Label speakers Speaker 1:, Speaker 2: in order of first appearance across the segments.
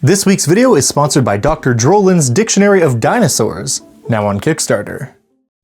Speaker 1: This week's video is sponsored by Dr. Drollin's Dictionary of Dinosaurs, now on Kickstarter.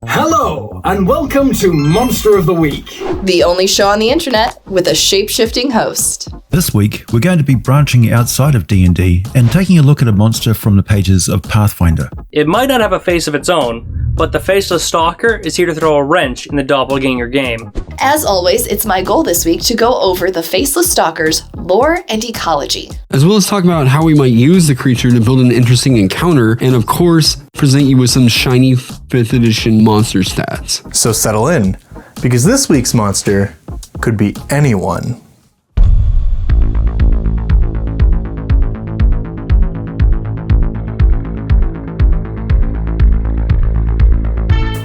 Speaker 2: Hello, and welcome to Monster of the Week,
Speaker 3: the only show on the internet with a shape-shifting host.
Speaker 4: This week, we're going to be branching outside of D&D and taking a look at a monster from the pages of Pathfinder.
Speaker 5: It might not have a face of its own, but the Faceless Stalker is here to throw a wrench in the Doppelganger game.
Speaker 3: As always, it's my goal this week to go over the Faceless Stalker's lore and ecology,
Speaker 6: as well as talk about how we might use the creature to build an interesting encounter, and of course, present you with some shiny 5th edition monster stats.
Speaker 1: So settle in, because this week's monster could be anyone.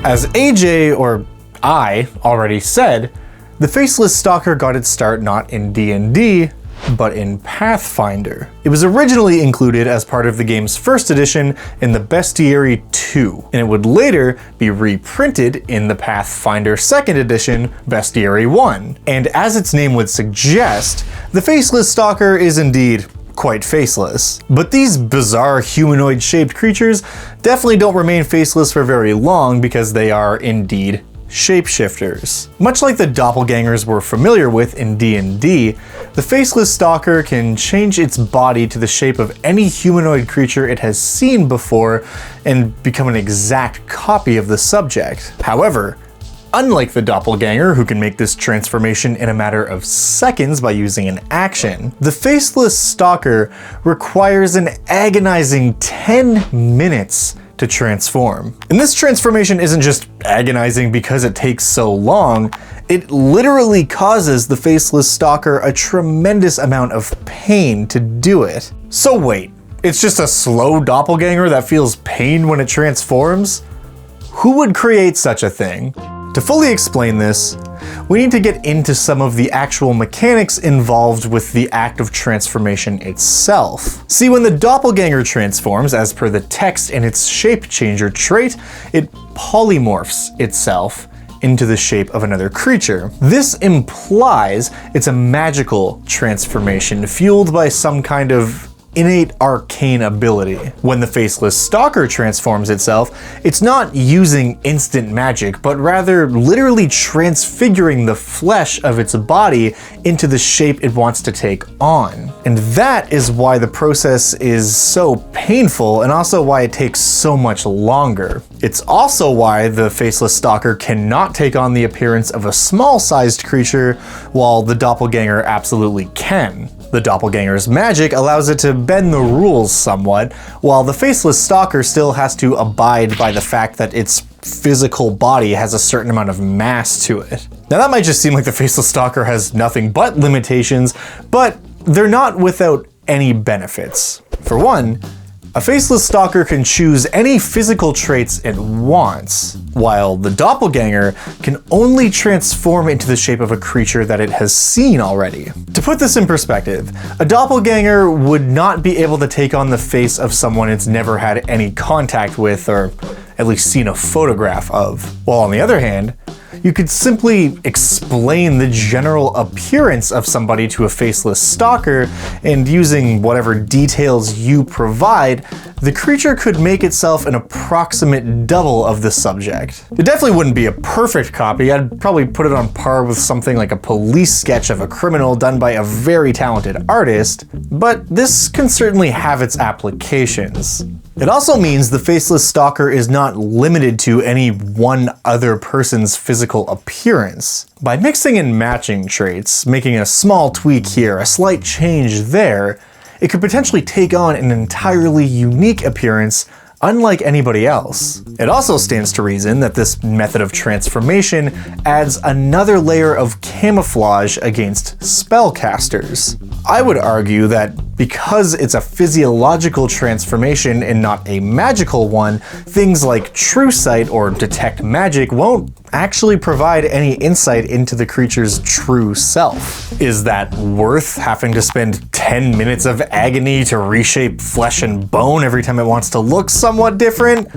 Speaker 1: As AJ, or I, already said, the Faceless Stalker got its start not in D&D, but in Pathfinder. It was originally included as part of the game's first edition in the Bestiary 2, and it would later be reprinted in the Pathfinder 2nd edition, Bestiary 1. And as its name would suggest, the Faceless Stalker is indeed quite faceless. But these bizarre humanoid-shaped creatures definitely don't remain faceless for very long because they are indeed shapeshifters. Much like the Doppelgangers we're familiar with in D&D, the Faceless Stalker can change its body to the shape of any humanoid creature it has seen before and become an exact copy of the subject. However, unlike the Doppelganger, who can make this transformation in a matter of seconds by using an action, the Faceless Stalker requires an agonizing 10 minutes to transform. And this transformation isn't just agonizing because it takes so long, it literally causes the Faceless Stalker a tremendous amount of pain to do it. So wait, it's just a slow doppelganger that feels pain when it transforms? Who would create such a thing? To fully explain this, we need to get into some of the actual mechanics involved with the act of transformation itself. See, when the doppelganger transforms, as per the text in its shape changer trait, it polymorphs itself into the shape of another creature. This implies it's a magical transformation fueled by some kind of innate arcane ability. When the Faceless Stalker transforms itself, it's not using instant magic, but rather literally transfiguring the flesh of its body into the shape it wants to take on. And that is why the process is so painful, and also why it takes so much longer. It's also why the Faceless Stalker cannot take on the appearance of a small-sized creature, while the Doppelganger absolutely can. The Doppelganger's magic allows it to bend the rules somewhat, while the Faceless Stalker still has to abide by the fact that its physical body has a certain amount of mass to it. Now that might just seem like the Faceless Stalker has nothing but limitations, but they're not without any benefits. For one, a Faceless Stalker can choose any physical traits it wants, while the Doppelganger can only transform into the shape of a creature that it has seen already. To put this in perspective, a Doppelganger would not be able to take on the face of someone it's never had any contact with, or at least seen a photograph of. While on the other hand, you could simply explain the general appearance of somebody to a Faceless Stalker, and using whatever details you provide, the creature could make itself an approximate double of the subject. It definitely wouldn't be a perfect copy. I'd probably put it on par with something like a police sketch of a criminal done by a very talented artist, but this can certainly have its applications. It also means the Faceless Stalker is not limited to any one other person's physical appearance. By mixing and matching traits, making a small tweak here, a slight change there, it could potentially take on an entirely unique appearance unlike anybody else. It also stands to reason that this method of transformation adds another layer of camouflage against spellcasters. I would argue that because it's a physiological transformation and not a magical one, things like True Sight or Detect Magic won't actually provide any insight into the creature's true self. Is that worth having to spend 10 minutes of agony to reshape flesh and bone every time it wants to look somewhat different?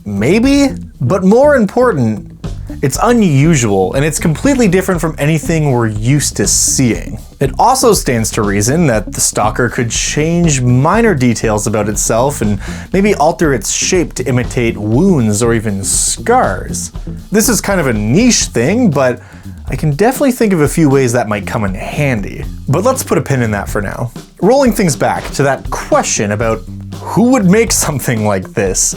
Speaker 1: Maybe, but more important, It's unusual, and it's completely different from anything we're used to seeing. It also stands to reason that the Stalker could change minor details about itself and maybe alter its shape to imitate wounds or even scars. This is kind of a niche thing, but I can definitely think of a few ways that might come in handy. But let's put a pin in that for now. Rolling things back to that question about who would make something like this,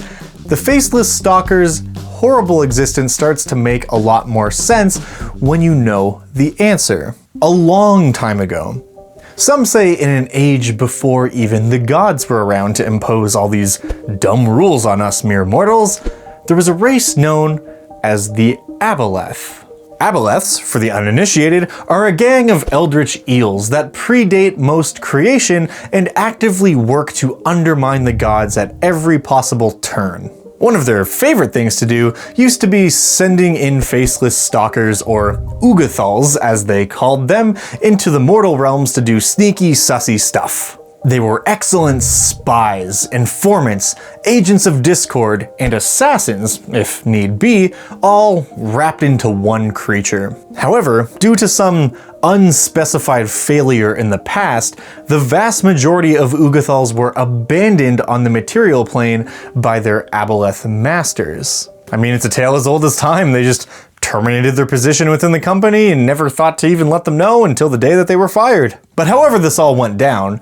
Speaker 1: the Faceless Stalker's horrible existence starts to make a lot more sense when you know the answer. A long time ago, some say in an age before even the gods were around to impose all these dumb rules on us mere mortals, there was a race known as the Aboleths. Aboleths, for the uninitiated, are a gang of eldritch eels that predate most creation and actively work to undermine the gods at every possible turn. One of their favorite things to do used to be sending in Faceless Stalkers, or Ugothols as they called them, into the mortal realms to do sneaky, sussy stuff. They were excellent spies, informants, agents of discord, and assassins, if need be, all wrapped into one creature. However, due to some unspecified failure in the past, the vast majority of Ugothols were abandoned on the material plane by their Aboleth masters. I mean, it's a tale as old as time. They just terminated their position within the company and never thought to even let them know until the day that they were fired. But however this all went down,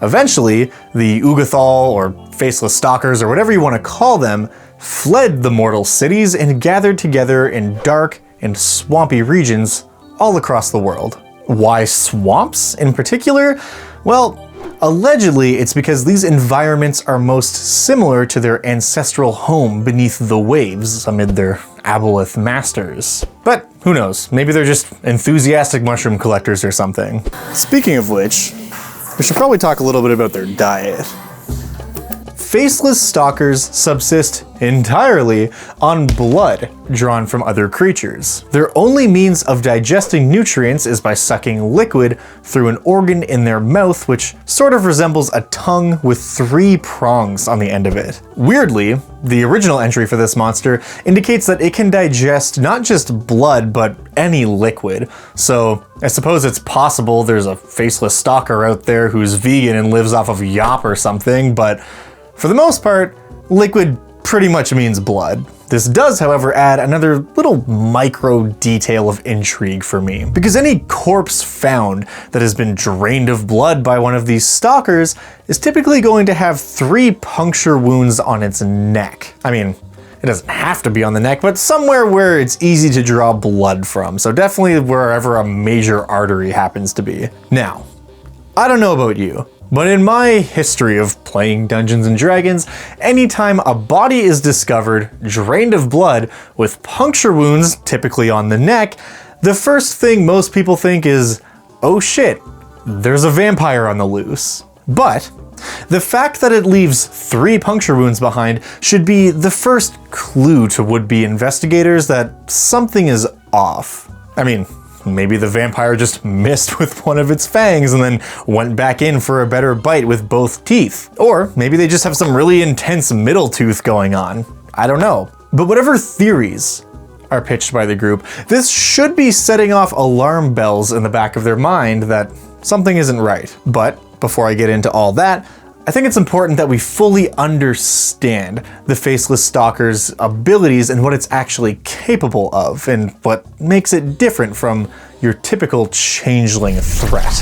Speaker 1: eventually, the Ugothol, or Faceless Stalkers, or whatever you want to call them, fled the mortal cities and gathered together in dark and swampy regions all across the world. Why swamps in particular? Well, allegedly it's because these environments are most similar to their ancestral home beneath the waves amid their Aboleth masters. But who knows, maybe they're just enthusiastic mushroom collectors or something. Speaking of which, we should probably talk a little bit about their diet. Faceless Stalkers subsist entirely on blood drawn from other creatures. Their only means of digesting nutrients is by sucking liquid through an organ in their mouth, which sort of resembles a tongue with 3 prongs on the end of it. Weirdly, the original entry for this monster indicates that it can digest not just blood, but any liquid. So I suppose it's possible there's a Faceless Stalker out there who's vegan and lives off of yop or something, but for the most part, liquid pretty much means blood. This does, however, add another little micro detail of intrigue for me, because any corpse found that has been drained of blood by one of these stalkers is typically going to have 3 puncture wounds on its neck. I mean, it doesn't have to be on the neck, but somewhere where it's easy to draw blood from, so definitely wherever a major artery happens to be. Now, I don't know about you, but in my history of playing Dungeons & Dragons, anytime a body is discovered drained of blood with puncture wounds, typically on the neck, the first thing most people think is, oh shit, there's a vampire on the loose. But the fact that it leaves 3 puncture wounds behind should be the first clue to would-be investigators that something is off. I mean, maybe the vampire just missed with one of its fangs and then went back in for a better bite with both teeth. Or maybe they just have some really intense middle tooth going on. I don't know. But whatever theories are pitched by the group, this should be setting off alarm bells in the back of their mind that something isn't right. But before I get into all that, I think it's important that we fully understand the Faceless Stalker's abilities and what it's actually capable of, and what makes it different from your typical changeling threat.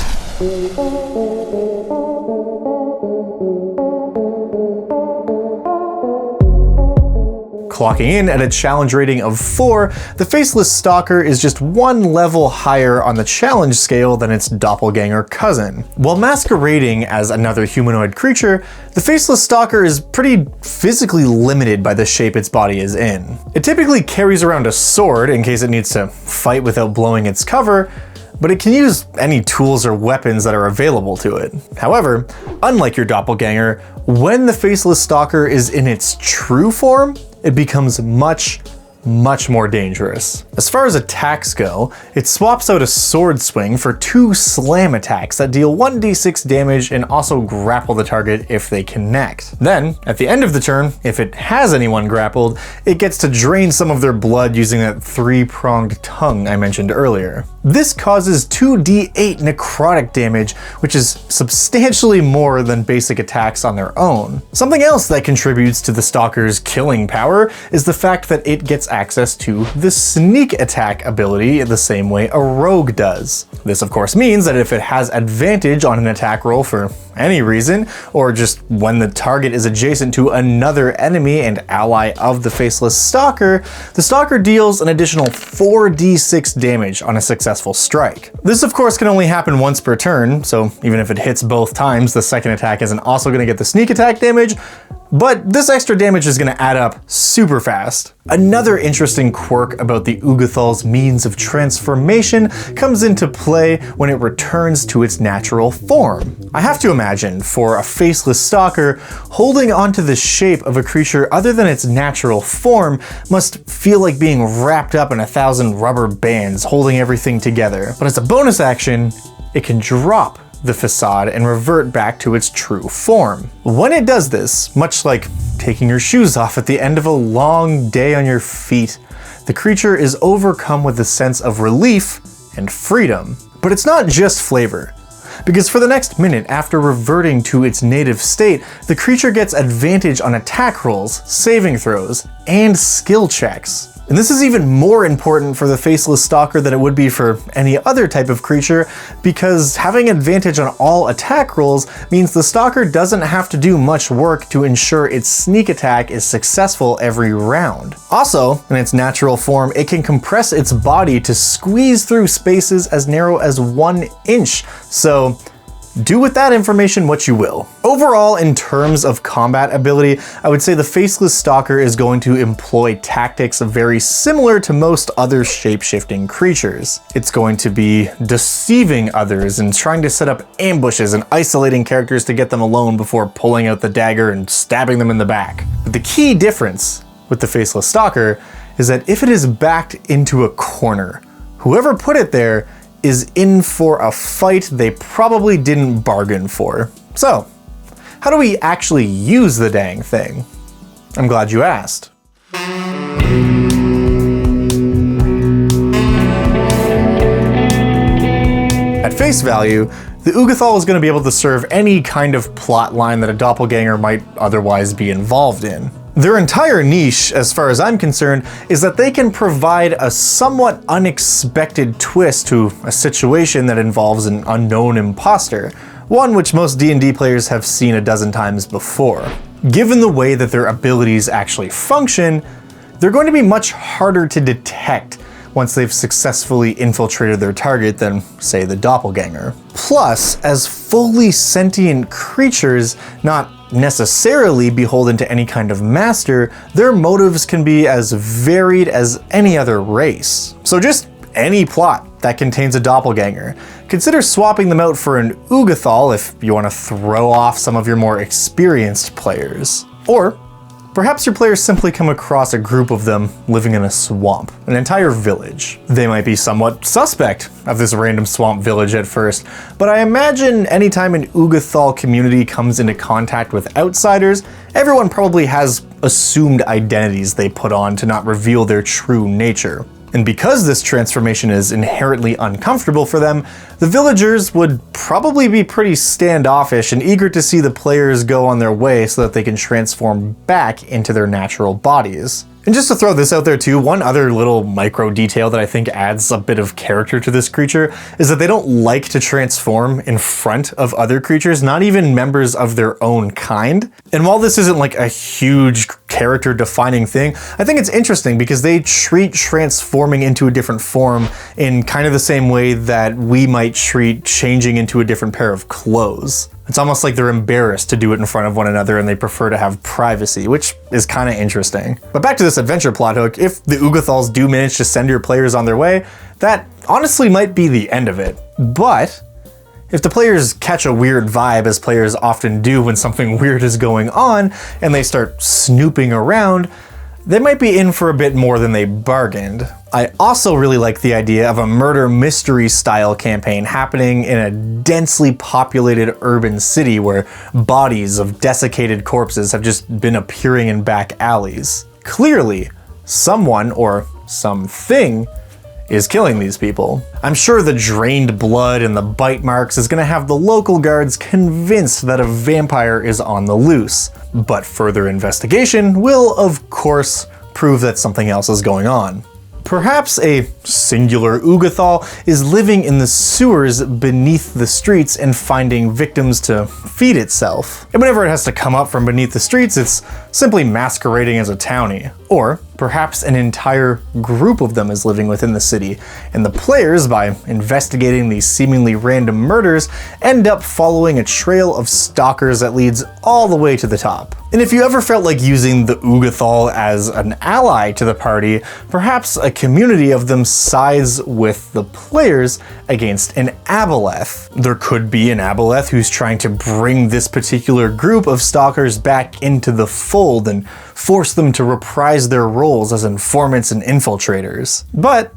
Speaker 1: Clocking in at a challenge rating of 4, the Faceless Stalker is just 1 level higher on the challenge scale than its doppelganger cousin. While masquerading as another humanoid creature, the Faceless Stalker is pretty physically limited by the shape its body is in. It typically carries around a sword in case it needs to fight without blowing its cover, but it can use any tools or weapons that are available to it. However, unlike your doppelganger, when the Faceless Stalker is in its true form, it becomes much, much more dangerous. As far as attacks go, it swaps out a sword swing for 2 slam attacks that deal 1d6 damage and also grapple the target if they connect. Then, at the end of the turn, if it has anyone grappled, it gets to drain some of their blood using that 3-pronged tongue I mentioned earlier. This causes 2d8 necrotic damage, which is substantially more than basic attacks on their own. Something else that contributes to the Stalker's killing power is the fact that it gets access to the sneak attack ability the same way a rogue does. This of course means that if it has advantage on an attack roll for any reason, or just when the target is adjacent to another enemy and ally of the Faceless Stalker, the Stalker deals an additional 4d6 damage on a successful strike. This of course can only happen once per turn, so even if it hits both times, the second attack isn't also going to get the sneak attack damage, but this extra damage is going to add up super fast. Another interesting quirk about the Ugothol's means of transformation comes into play when it returns to its natural form. I have to imagine, for a Faceless Stalker, holding onto the shape of a creature other than its natural form must feel like being wrapped up in 1,000 rubber bands holding everything together. But as a bonus action, it can drop the facade and revert back to its true form. When it does this, much like taking your shoes off at the end of a long day on your feet, the creature is overcome with a sense of relief and freedom. But it's not just flavor, because for the next minute after reverting to its native state, the creature gets advantage on attack rolls, saving throws, and skill checks. And this is even more important for the Faceless Stalker than it would be for any other type of creature, because having advantage on all attack rolls means the Stalker doesn't have to do much work to ensure its sneak attack is successful every round. Also, in its natural form, it can compress its body to squeeze through spaces as narrow as 1 inch, so do with that information what you will. Overall, in terms of combat ability, I would say the Faceless Stalker is going to employ tactics very similar to most other shape-shifting creatures. It's going to be deceiving others and trying to set up ambushes and isolating characters to get them alone before pulling out the dagger and stabbing them in the back. But the key difference with the Faceless Stalker is that if it is backed into a corner, whoever put it there is in for a fight they probably didn't bargain for. So, how do we actually use the dang thing? I'm glad you asked. At face value, the Ugothol is going to be able to serve any kind of plot line that a doppelganger might otherwise be involved in. Their entire niche, as far as I'm concerned, is that they can provide a somewhat unexpected twist to a situation that involves an unknown imposter, one which most D&D players have seen a dozen times before. Given the way that their abilities actually function, they're going to be much harder to detect once they've successfully infiltrated their target than, say, the Doppelganger. Plus, as fully sentient creatures, not necessarily beholden to any kind of master, their motives can be as varied as any other race. So just any plot that contains a doppelganger, consider swapping them out for an Ugothol if you want to throw off some of your more experienced players. Or perhaps your players simply come across a group of them living in a swamp, an entire village. They might be somewhat suspect of this random swamp village at first, but I imagine anytime an Ugothol community comes into contact with outsiders, everyone probably has assumed identities they put on to not reveal their true nature. And because this transformation is inherently uncomfortable for them, the villagers would probably be pretty standoffish and eager to see the players go on their way so that they can transform back into their natural bodies. And just to throw this out there too, one other little micro detail that I think adds a bit of character to this creature is that they don't like to transform in front of other creatures, not even members of their own kind. And while this isn't like a huge character defining thing, I think it's interesting because they treat transforming into a different form in kind of the same way that we might treat changing into a different pair of clothes. It's almost like they're embarrassed to do it in front of one another and they prefer to have privacy, which is kind of interesting. But back to this adventure plot hook, if the Ugothols do manage to send your players on their way, that honestly might be the end of it. But if the players catch a weird vibe, as players often do when something weird is going on, and they start snooping around, they might be in for a bit more than they bargained. I also really like the idea of a murder mystery style campaign happening in a densely populated urban city where bodies of desiccated corpses have just been appearing in back alleys. Clearly, someone or something is killing these people. I'm sure the drained blood and the bite marks is gonna have the local guards convinced that a vampire is on the loose. But further investigation will, of course, prove that something else is going on. Perhaps a singular Ugothol is living in the sewers beneath the streets and finding victims to feed itself. And whenever it has to come up from beneath the streets, it's simply masquerading as a townie. Or perhaps an entire group of them is living within the city, and the players, by investigating these seemingly random murders, end up following a trail of stalkers that leads all the way to the top. And if you ever felt like using the Ugothol as an ally to the party, perhaps a community of them sides with the players against an Aboleth. There could be an Aboleth who's trying to bring this particular group of stalkers back into the fold and force them to reprise their roles as informants and infiltrators. But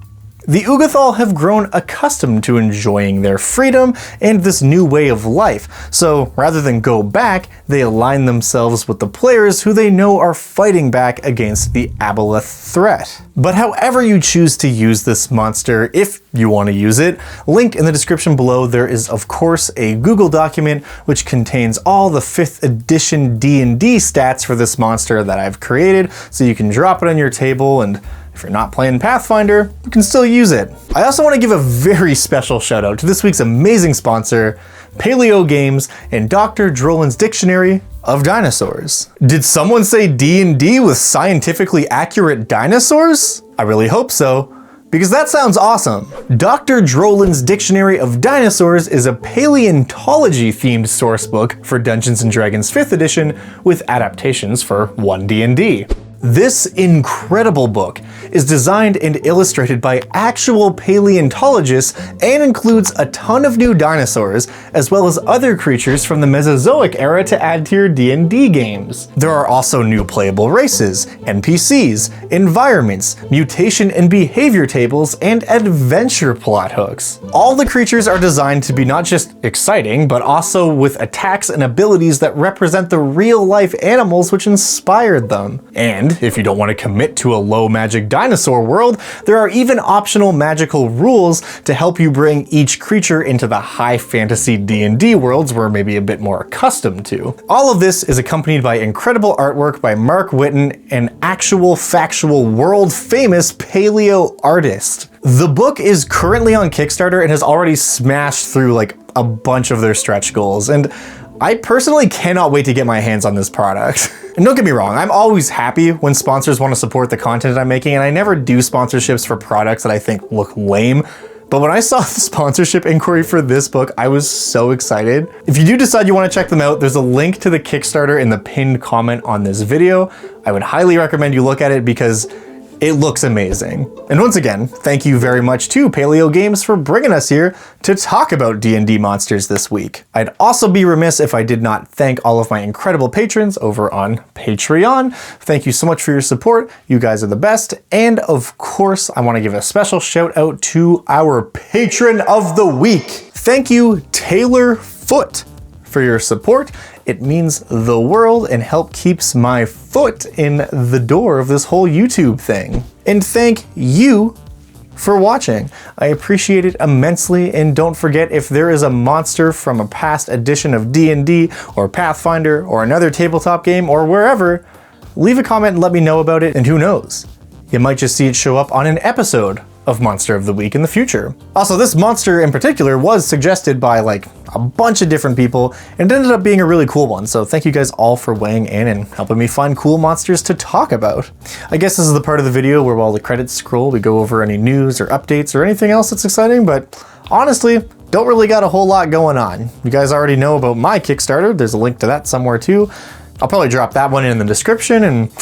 Speaker 1: the Ugothol have grown accustomed to enjoying their freedom and this new way of life, so rather than go back, they align themselves with the players who they know are fighting back against the Aboleth threat. But however you choose to use this monster, if you want to use it, linked in the description below, there is of course a Google document which contains all the 5th edition D&D stats for this monster that I've created, so you can drop it on your table, and if you're not playing Pathfinder, you can still use it. I also want to give a very special shout out to this week's amazing sponsor, Paleo Games and Dr. Drolin's Dictionary of Dinosaurs. Did someone say D&D with scientifically accurate dinosaurs? I really hope so, because that sounds awesome. Dr. Drolin's Dictionary of Dinosaurs is a paleontology-themed sourcebook for Dungeons & Dragons 5th edition with adaptations for 1D&D. This incredible book is designed and illustrated by actual paleontologists and includes a ton of new dinosaurs, as well as other creatures from the Mesozoic era to add to your D&D games. There are also new playable races, NPCs, environments, mutation and behavior tables, and adventure plot hooks. All the creatures are designed to be not just exciting, but also with attacks and abilities that represent the real-life animals which inspired them. And if you don't want to commit to a low magic dinosaur world, there are even optional magical rules to help you bring each creature into the high fantasy D&D worlds we're maybe a bit more accustomed to. All of this is accompanied by incredible artwork by Mark Whitten, an actual factual world famous paleo artist. The book is currently on Kickstarter and has already smashed through like a bunch of their stretch goals, and I personally cannot wait to get my hands on this product. And don't get me wrong, I'm always happy when sponsors want to support the content I'm making, and I never do sponsorships for products that I think look lame. But when I saw the sponsorship inquiry for this book, I was so excited. If you do decide you want to check them out, there's a link to the Kickstarter in the pinned comment on this video. I would highly recommend you look at it because it looks amazing. And once again, thank you very much to Paleo Games for bringing us here to talk about D&D monsters this week. I'd also be remiss if I did not thank all of my incredible patrons over on Patreon. Thank you so much for your support. You guys are the best. And of course, I want to give a special shout out to our patron of the week. Thank you, Taylor Foot, for your support. It means the world and help keeps my foot in the door of this whole YouTube thing. And thank you for watching. I appreciate it immensely, and don't forget, if there is a monster from a past edition of D&D or Pathfinder or another tabletop game or wherever, leave a comment and let me know about it, and who knows, you might just see it show up on an episode of Monster of the Week in the future. Also, this monster in particular was suggested by like a bunch of different people, and it ended up being a really cool one, so thank you guys all for weighing in and helping me find cool monsters to talk about. I guess this is the part of the video where while the credits scroll, we go over any news or updates or anything else that's exciting, but honestly, don't really got a whole lot going on. You guys already know about my Kickstarter. There's a link to that somewhere too. I'll probably drop that one in the description, and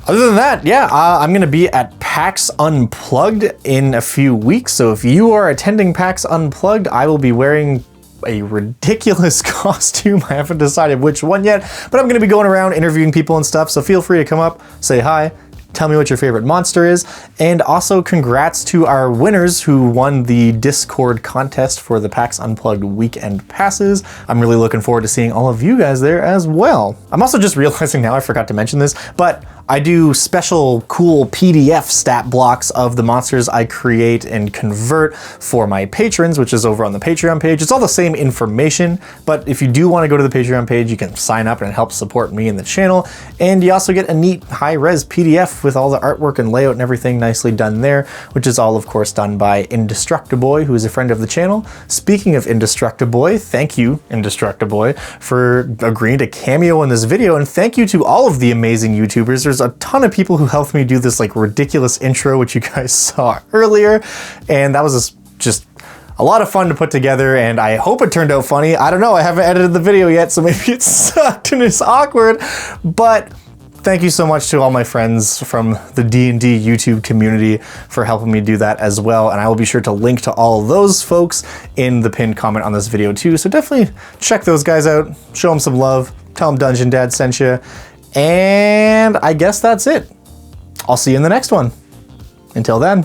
Speaker 1: other than that, yeah, I'm gonna be at PAX Unplugged in a few weeks, so if you are attending PAX Unplugged, I will be wearing a ridiculous costume. I haven't decided which one yet, but I'm gonna be going around interviewing people and stuff, so feel free to come up, say hi, Tell me what your favorite monster is. And also congrats to our winners who won the Discord contest for the PAX Unplugged weekend passes. I'm really looking forward to seeing all of you guys there as well. I'm also just realizing now, I forgot to mention this, but I do special cool PDF stat blocks of the monsters I create and convert for my patrons, which is over on the Patreon page. It's all the same information, but if you do want to go to the Patreon page, you can sign up and help support me and the channel. And you also get a neat high-res PDF with all the artwork and layout and everything nicely done there, which is all, of course, done by Indestructiboy, who is a friend of the channel. Speaking of Indestructiboy, thank you, Indestructiboy, for agreeing to cameo in this video, and thank you to all of the amazing YouTubers. There's a ton of people who helped me do this like ridiculous intro, which you guys saw earlier, and that was just a lot of fun to put together, and I hope it turned out funny. I don't know, I haven't edited the video yet, so maybe it sucked and it's awkward, but thank you so much to all my friends from the D&D YouTube community for helping me do that as well, and I will be sure to link to all of those folks in the pinned comment on this video too, so definitely check those guys out, show them some love, tell them Dungeon Dad sent you. And I guess that's it. I'll see you in the next one. Until then.